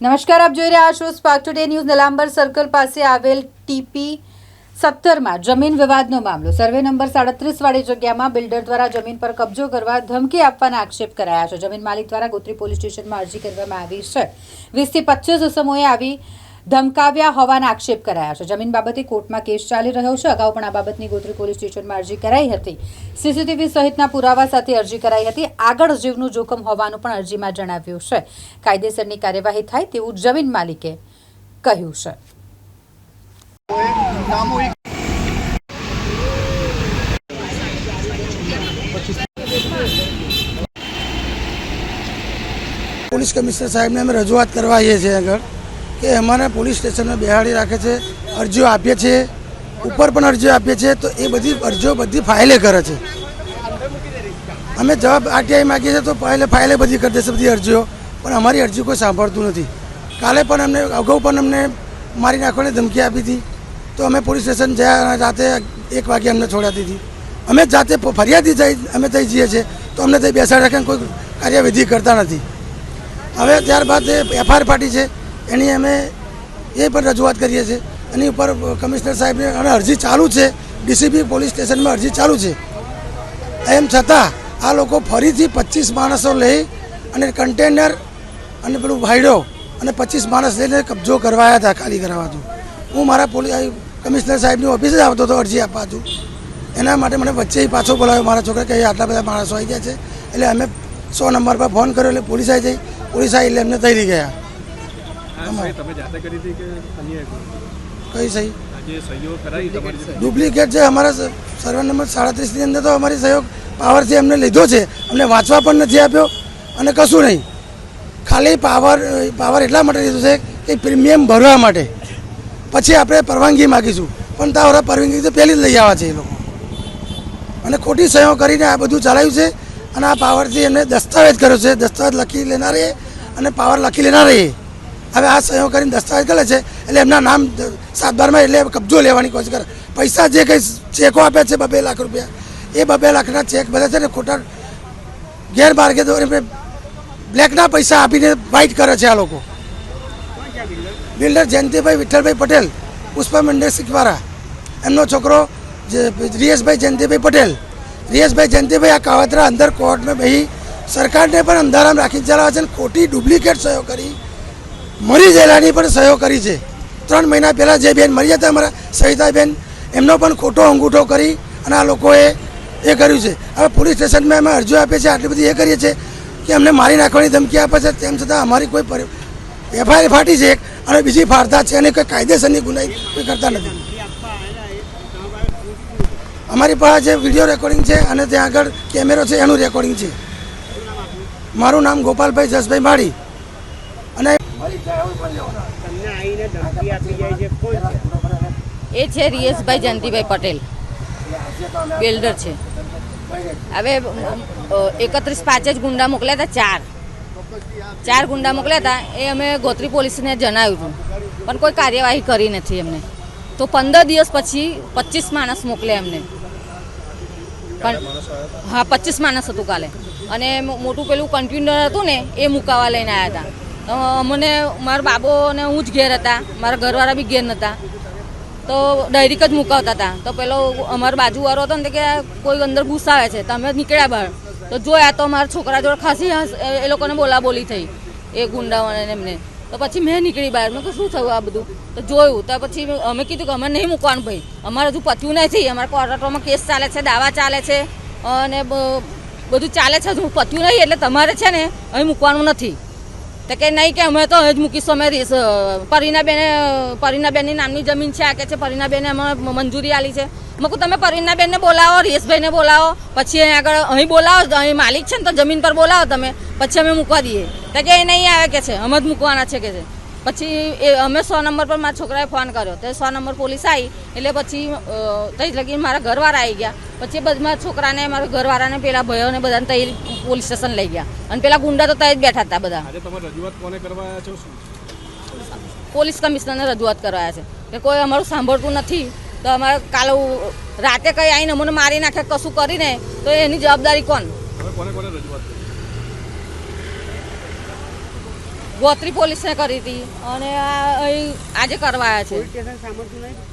નમસ્કાર, આપ જોઈ રહ્યા છો સ્પાર્ક ટુડે ન્યૂઝ. નલાંબર સર્કલ પાસે આવેલ ટીપી 17માં જમીન વિવાદનો મામલો. સર્વે નંબર 37 વાળી જગ્યામાં બિલ્ડર દ્વારા જમીન પર કબજો કરવા ધમકી આપવાના આક્ષેપ કરાયા છે. જમીન માલિક દ્વારા ગોત્રી પોલીસ સ્ટેશનમાં અરજી કરવામાં આવી છે. 20 થી 25 ઇસમોએ આવી ધમકાવ્યા હોવાના આક્ષેપ કરાયા છે. જમીન બાબતે કોર્ટમાં કેસ ચાલી રહ્યો છે. અગાઉ પણ આ બાબતની ગોત્રી પોલીસ સ્ટેશનમાં અરજી કરાઈ હતી. સીસીટીવી સહિતના પુરાવા સાથે અરજી કરાઈ હતી. આગળ જીવનું જોખમ હોવાનું પણ અરજીમાં જણાવ્યું છે. કાયદેસરની કાર્યવાહી થાય તેવું જમીન માલિકે કહ્યું છે. પોલીસ કમિશનર સાહેબને અમે રજૂઆત કરવા આવીએ છીએ આગળ કે અમારા પોલીસ સ્ટેશનમાં બેહાડી રાખે છે. અરજીઓ આપીએ છીએ, ઉપર પણ અરજીઓ આપીએ છીએ, તો એ બધી અરજીઓ બધી ફાઇલે કરે છે. અમે જવાબ આરટીઆઈ માગીએ છીએ તો ફાઇલે બધી કરી દેશે બધી અરજીઓ, પણ અમારી અરજી કોઈ સાંભળતું નથી. કાલે પણ અમને અગાઉ પણ અમને મારી નાખવાની ધમકી આપી હતી, તો અમે પોલીસ સ્ટેશન જ્યાં રાતે 1 વાગે અમને છોડાતી હતી. અમે જાતે ફરિયાદી અમે થઈ જઈએ છીએ તો અમને ત્યાં બેસાડી રાખીને કોઈ કાર્યવિધિ કરતા નથી. હવે ત્યારબાદ એફઆઈઆર ફાટી છે, એની અમે એ પણ રજૂઆત કરીએ છીએ. એની ઉપર કમિશનર સાહેબને અને અરજી ચાલુ છે, ડીસીપી પોલીસ સ્ટેશનમાં અરજી ચાલુ છે. એમ છતાં આ લોકો ફરીથી 25 માણસો લઈ અને કન્ટેનર અને પેલું ભાઈડો અને 25 માણસ લઈને કબજો કરવાયા હતા, ખાલી કરાવવા. હું મારા પોલીસ કમિશનર સાહેબની ઓફિસે જ આવતો હતો અરજી આપવા હતું. એના માટે મને વચ્ચે પાછો બોલાવ્યો મારા છોકરા કે આટલા બધા માણસો આવી ગયા છે. એટલે અમે 100 નંબર પર ફોન કર્યો, એટલે પોલીસ આવી જઈ. પોલીસ આવી એટલે એમને થઈ ગયા. કઈ સહી ડુપ્લિકેટ છે અમારા સર્વે નંબર 37ની અંદર તો અમારી સહયોગ પાવરથી એમને લીધો છે. અમને વાંચવા પણ નથી આપ્યો અને કશું નહીં. ખાલી પાવર એટલા માટે લીધું છે કે પ્રીમિયમ ભરવા માટે. પછી આપણે પરવાનગી માગીશું, પણ તારા પરવાનગી તો પહેલી જ લઈ આવવા છે એ લોકો. અને ખોટી સહયોગ કરીને આ બધું ચલાવ્યું છે. અને આ પાવરથી એમને દસ્તાવેજ કર્યો છે. દસ્તાવેજ લખી લેનારે અને પાવર લખી લેનારે હવે આ સહયોગ કરીને દસ્તાવેજ કરે છે. એટલે એમના નામ 7/12માં એટલે કબજો લેવાની કોશિશ કરે. પૈસા જે કંઈ ચેકો આપ્યા છે 2 લાખ રૂપિયા, એ 2 લાખના ચેક બધા છે ને ખોટા ગેરમાર્ગે બ્લેકના પૈસા આપીને વાઇટ કરે છે આ લોકો. બિલ્ડર જયંતિભાઈ વિઠ્ઠલભાઈ પટેલ, પુષ્પા મંડળ શીખવારા, એમનો છોકરો રિયેશભાઈ જયંતિભાઈ પટેલ. રિયેશભાઈ જયંતિભાઈ આ કાવતરા અંદર કોર્ટમાં બેસી સરકારને પણ અંધારામાં રાખીને ચલાવે છે. ખોટી ડુપ્લિકેટ સહયો કરી, મરી ગયેલાની પણ સહયો કરી છે. 3 મહિના પહેલાં જે બેન મરી હતા અમારા સહિતાબેન, એમનો પણ ખોટો અંગૂઠો કરી અને આ લોકોએ એ કર્યું છે. હવે પોલીસ સ્ટેશનમાં અમે અરજીઓ આપીએ છીએ, આટલી બધી એ કરીએ છીએ કે અમને મારી નાખવાની ધમકી આપે છે. તેમ છતાં અમારી કોઈ એફઆઈઆર ફાટી છે અને બીજી ફાડતા છે અને કોઈ કાયદેસરની ગુનાઈ કોઈ કરતા નથી. અમારી પાસે જે વિડીયો રેકોર્ડિંગ છે અને ત્યાં આગળ કેમેરો છે એનું રેકોર્ડિંગ છે. મારું નામ ગોપાલભાઈ જસભાઈ માળી. અને એ છે રિયેશભાઈ જયંતિભાઈ પટેલ, બિલ્ડર છે. હવે 31/5 જ ગુંડા મોકલ્યા હતા. 4 ગુંડા મોકલ્યા હતા. એ અમે ગોત્રી પોલીસને જણાવ્યું હતું, પણ કોઈ કાર્યવાહી કરી નથી એમને. તો 15 દિવસ પછી 25 માણસ મોકલ્યા એમને. પણ હા, 25 માણસ હતું કાલે. અને મોટું પેલું કન્ટેનર હતું ને એ મુકાવા લઈને આવ્યા હતા. અમને મારા બાબો અને હું જ ઘેર હતા, મારા ઘરવાળા બી ઘેર નહોતા. તો ડાયરેક્ટ જ મુકાવતા હતા. તો પેલો અમારો બાજુવાળો હતો ને કે કોઈ અંદર ઘૂસાવે છે, તમે નીકળ્યા બહાર. તો જોયા તો મારા છોકરા જોડે ખાસી એ લોકોને બોલાબોલી થઈ, એ ગુંડાઓને એમને. તો પછી મેં નીકળી બહાર. મેં કહ્યું શું થયું આ બધું? તો જોયું તો પછી અમે કીધું કે અમે નહીં મૂકવાનું ભાઈ, અમારે હજુ પત્યું નથી. અમારા કોર્ટમાં કેસ ચાલે છે, દાવા ચાલે છે અને બધું ચાલે છે, હજુ પત્યું નહીં. એટલે તમારે છે ને અહીં મૂકવાનું નથી. તો કે નહીં કે અમે તો જ મૂકીશું. અમે પરીનાબેનની નામની જમીન છે, આ કે છે પરીનાબેને અમે મંજૂરી આપી છે. મેં કહું તમે પરીનાબેનને બોલાવો, રિયેશભાઈને બોલાવો, પછી અહીં આગળ અહીં બોલાવો, અહીં માલિક છે ને તો જમીન પર બોલાવો તમે, પછી અમે મૂકવા દઈએ. તો કે એ નહીં આવે કે છે, અમે જ મૂકવાના છે કે છે. પછી અમે 100 નંબર પર મારા છોકરાએ ફોન કર્યો. તો 100 નંબર પોલીસ આવી એટલે પછી તઈ લગી મારા ઘરવાળા આવી ગયા. પછી મારા છોકરાને, મારા ઘરવાળાને, પેલા ભાઈઓને બધાને તઈ પોલીસ સ્ટેશન લઈ ગયા. અને પેલા ગુંડા તો તઈ જ બેઠા હતા બધા. પોલીસ કમિશનરને રજૂઆત કરવાયા છે કે કોઈ અમારું સાંભળતું નથી. તો અમારે કાલે રાતે કંઈ આવીને અમને મારી નાખે, કશું કરીને, તો એની જવાબદારી કોણ? ગોત્રી પોલીસને કરી હતી અને અહીં આજે કરવા આવ્યા છે.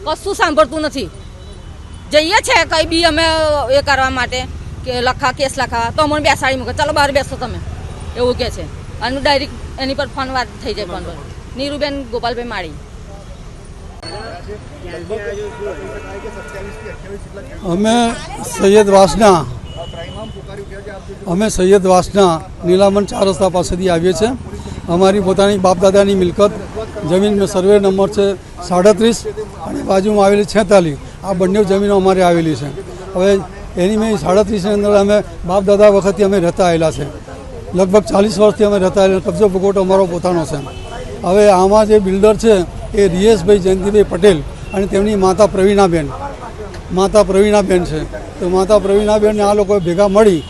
કશું સાંભળતું નથી. જઈએ છે કંઈ બી અમે એ કરવા માટે કે કેસ લખાવા તો અમને બેસાડી મૂકે, ચાલો બહાર બેસો તમે એવું કહે છે. અને ડાયરેક્ટ એની પર ફોન વાત થઈ જાય. ફોન પર નીરુબેન ગોપાલભાઈ માળી. અમે સૈયદ વાસના નીલામણ 4 રસ્તા પાસેથી આવીએ છીએ. અમારી પોતાની બાપદાદાની મિલકત જમીન સર્વે નંબર છે 37 અને બાજુમાં આવેલી 46. આ બંને જમીનો અમારે આવેલી છે. હવે એની મેં 37ની અંદર અમે બાપદાદા વખતથી અમે રહેતા આવેલા છે. લગભગ 40 વર્ષથી અમે રહેતા આવેલા. કબજો ભોગવટો અમારો પોતાનો છે. હવે આમાં જે બિલ્ડર છે એ રિયેશભાઈ જયંતિભાઈ પટેલ અને તેમની માતા પ્રવીણાબેન છે. તો માતા પ્રવીણાબેનને આ લોકોએ ભેગા મળી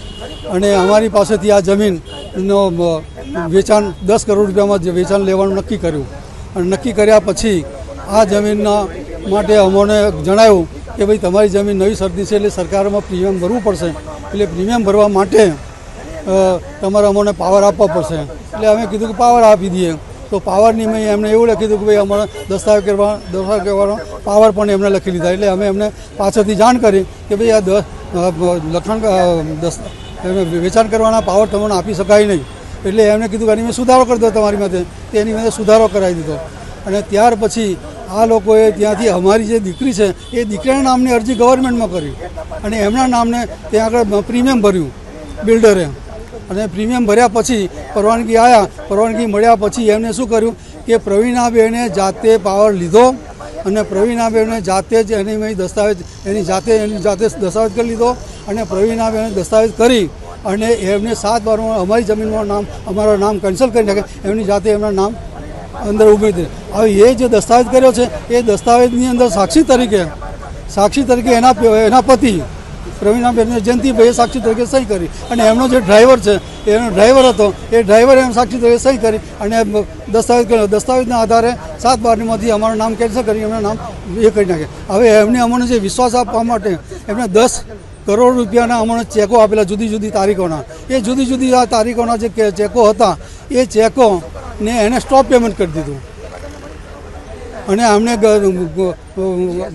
અને અમારી પાસેથી આ જમીનનો વેચાણ 10 કરોડ રૂપિયામાં વેચાણ લેવાનું નક્કી કર્યું. અને નક્કી કર્યા પછી આ જમીનના માટે અમને જણાવ્યું કે ભાઈ તમારી જમીન નવી સરતી છે એટલે સરકારમાં પ્રીમિયમ ભરવું પડશે. એટલે પ્રીમિયમ ભરવા માટે તમારે અમને પાવર આપવા પડશે. એટલે અમે કીધું કે પાવર આપી દઈએ. તો પાવરની મેં એમને એવું લખી દીધું કે ભાઈ અમારે દસ્તાવેજ કરવાનો પાવર પણ એમને લખી લીધા. એટલે અમે એમને પાછળથી જાણ કરી કે ભાઈ આ વેચાણ કરવાના પાવર તમને આપી શકાય નહીં. એટલે એમને કીધું કે એની મેં સુધારો કરી દો તમારી માટે. તે એની મેં સુધારો કરાવી દીધો. અને ત્યાર પછી આ લોકોએ ત્યાંથી અમારી જે દીકરી છે એ દીકરીના નામની અરજી ગવર્મેન્ટમાં કરી અને એમના નામને ત્યાં આગળ પ્રીમિયમ ભર્યું બિલ્ડરે. અને પ્રીમિયમ ભર્યા પછી પરવાનગી આવ્યા. પરવાનગી મળ્યા પછી એમને શું કર્યું કે પ્રવીણાબેને જાતે પાવર લીધો અને પ્રવીણાબેને જાતે જ એની જાતે દસ્તાવેજ કરી લીધો. અને પ્રવીણાબેને દસ્તાવેજ કરી અને એમને 7 વારમાં અમારી જમીનમાં અમારું નામ કેન્સલ કરી નાખે. એમની જાતે એમના નામ અંદર ઉમેરી દે. હવે એ જે દસ્તાવેજ કર્યો છે એ દસ્તાવેજની અંદર સાક્ષી તરીકે એના પતિ પ્રવીણાબેન જયંતિભાઈએ સાક્ષી તરીકે સહી કરી અને એમનો જે ડ્રાઈવર છે એનો ડ્રાઈવર હતો એ ડ્રાઈવરે એમ સાક્ષી તરીકે સહી કરી અને દસ્તાવેજ કર્યો. દસ્તાવેજના આધારે 7/12માંથી અમારું નામ કેન્સલ કરી એમના નામ એ કરી નાખે. હવે એમને અમને જે વિશ્વાસ આપવા માટે એમને 10 કરોડ રૂપિયાના અમને ચેકો આપેલા જુદી જુદી તારીખોના. એ જુદી જુદી આ તારીખોના જે ચેકો હતા એ ચેકોને એને સ્ટોપ પેમેન્ટ કરી દીધું. અને અમને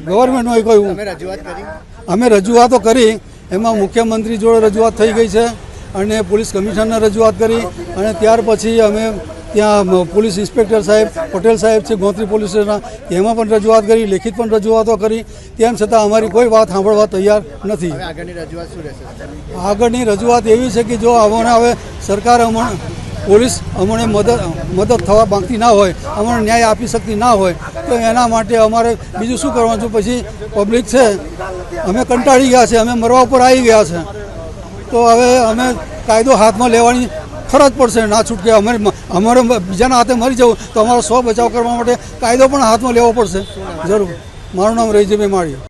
ગવર્મેન્ટમાં કહ્યું અમે રજૂઆતો કરી. એમાં મુખ્યમંત્રી જોડે રજૂઆત થઈ ગઈ છે અને પોલીસ કમિશનરને રજૂઆત કરી અને ત્યાર પછી અમે ત્યાં પોલીસ ઇન્સ્પેક્ટર સાહેબ પટેલ સાહેબ છે ગોત્રી પોલીસ સ્ટેશનના એમાં પણ રજૂઆત કરી, લેખિત પણ રજૂઆતો કરી. તેમ છતાં અમારી કોઈ વાત સાંભળવા તૈયાર નથી. આગળની રજૂઆત એવી છે કે જો અમને હવે સરકાર પોલીસ અમને મદદ થવા માંગતી ના હોય, અમને ન્યાય આપી શકતી ના હોય તો એના માટે અમારે બીજું શું કરવાનું છે? પછી પબ્લિક છે અમે કંટાળી ગયા છે, અમે મરવા ઉપર આવી ગયા છે. તો હવે અમે કાયદો હાથમાં લેવાની ફરજ પડશે, ના છૂટકે. અમારે બીજાના હાથે મરી જવું તો અમારો સ્વ બચાવ કરવા માટે કાયદો પણ હાથમાં લેવો પડશે જરૂર. મારું નામ રહીજીભાઈ માળી.